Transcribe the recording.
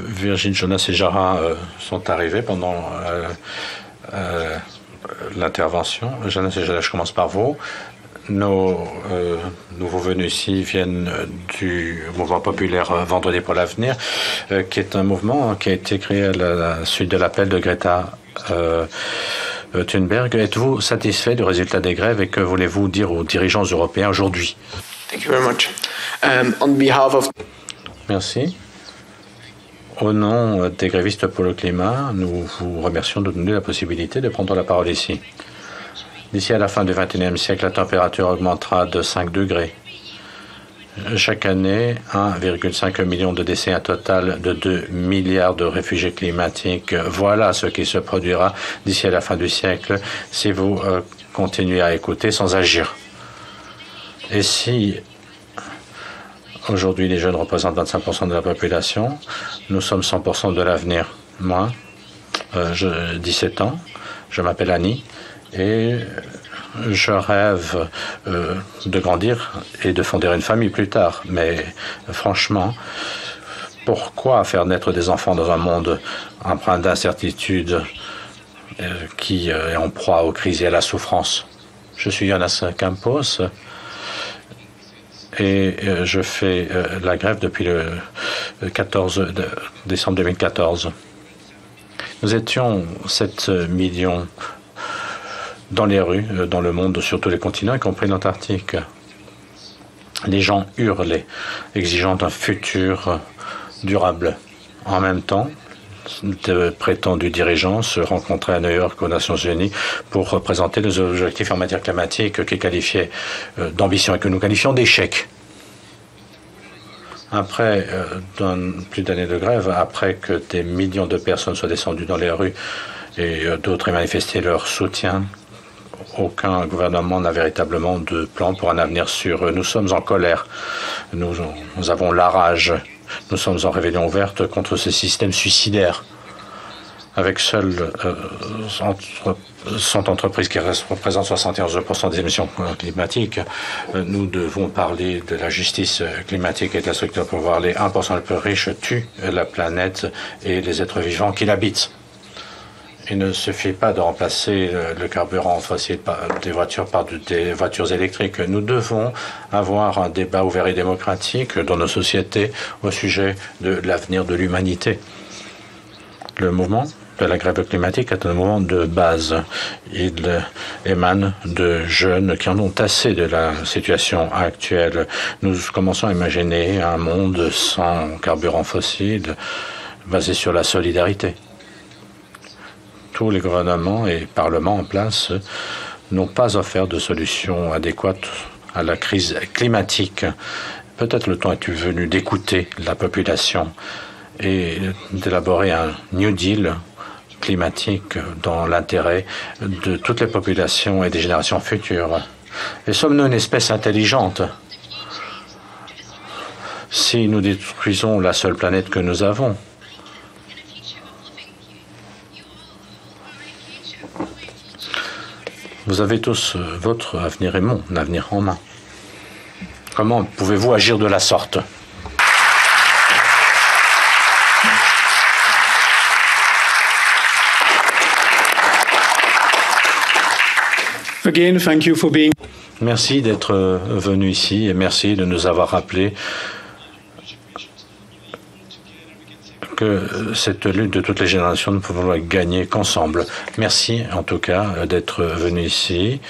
Virgin, Jonas et Jara sont arrivés pendant l'intervention. Jonas et Jara, je commence par vous. Nos nouveaux venus ici viennent du mouvement populaire Vendredi pour l'avenir, qui est un mouvement qui a été créé à la suite de l'appel de Greta Thunberg. Êtes-vous satisfait du résultat des grèves et que voulez-vous dire aux dirigeants européens aujourd'hui? Thank you very much. On behalf of... Merci. Au nom des grévistes pour le climat, nous vous remercions de nous donner la possibilité de prendre la parole ici. D'ici à la fin du XXIe siècle, la température augmentera de 5 degrés. Chaque année, 1,5 million de décès, un total de 2 milliards de réfugiés climatiques. Voilà ce qui se produira d'ici à la fin du siècle si vous continuez à écouter sans agir. Et si aujourd'hui les jeunes représentent 25% de la population, nous sommes 100% de l'avenir. Moi, j'ai 17 ans, je m'appelle Annie et je rêve de grandir et de fonder une famille plus tard. Mais franchement, pourquoi faire naître des enfants dans un monde empreint d'incertitude qui est en proie aux crises et à la souffrance? Je suis Jonas Campos et je fais la grève depuis le 14 décembre 2014. Nous étions 7 millions dans les rues, dans le monde, sur tous les continents, y compris l'Antarctique. Les gens hurlaient, exigeant un futur durable. En même temps, de prétendus dirigeants se rencontraient à New York aux Nations Unies pour présenter les objectifs en matière climatique qu'ils qualifiaient d'ambition et que nous qualifions d'échec. Après plus d'années de grève, après que des millions de personnes soient descendues dans les rues et d'autres aient manifesté leur soutien, aucun gouvernement n'a véritablement de plan pour un avenir sûr. Nous sommes en colère. Nous avons la rage. Nous sommes en rébellion ouverte contre ce système suicidaire. Avec seules 100 entreprises qui représentent 71% des émissions climatiques, nous devons parler de la justice climatique et de la structure pour pouvoir. Les 1% les plus riches tuent la planète et les êtres vivants qui l'habitent. Il ne suffit pas de remplacer le carburant fossile des voitures par des voitures électriques. Nous devons avoir un débat ouvert et démocratique dans nos sociétés au sujet de l'avenir de l'humanité. Le mouvement de la grève climatique est un mouvement de base. Il émane de jeunes qui en ont assez de la situation actuelle. Nous commençons à imaginer un monde sans carburant fossile basé sur la solidarité. Tous les gouvernements et parlements en place n'ont pas offert de solution adéquate à la crise climatique. Peut-être le temps est venu d'écouter la population et d'élaborer un New Deal climatique dans l'intérêt de toutes les populations et des générations futures. Et sommes-nous une espèce intelligente? Si nous détruisons la seule planète que nous avons, vous avez tous votre avenir et mon avenir en main. Comment pouvez-vous agir de la sorte? Again, thank you for being... Merci d'être venu ici et merci de nous avoir rappelé que cette lutte de toutes les générations, nous pouvons la gagner qu'ensemble. Merci en tout cas d'être venu ici.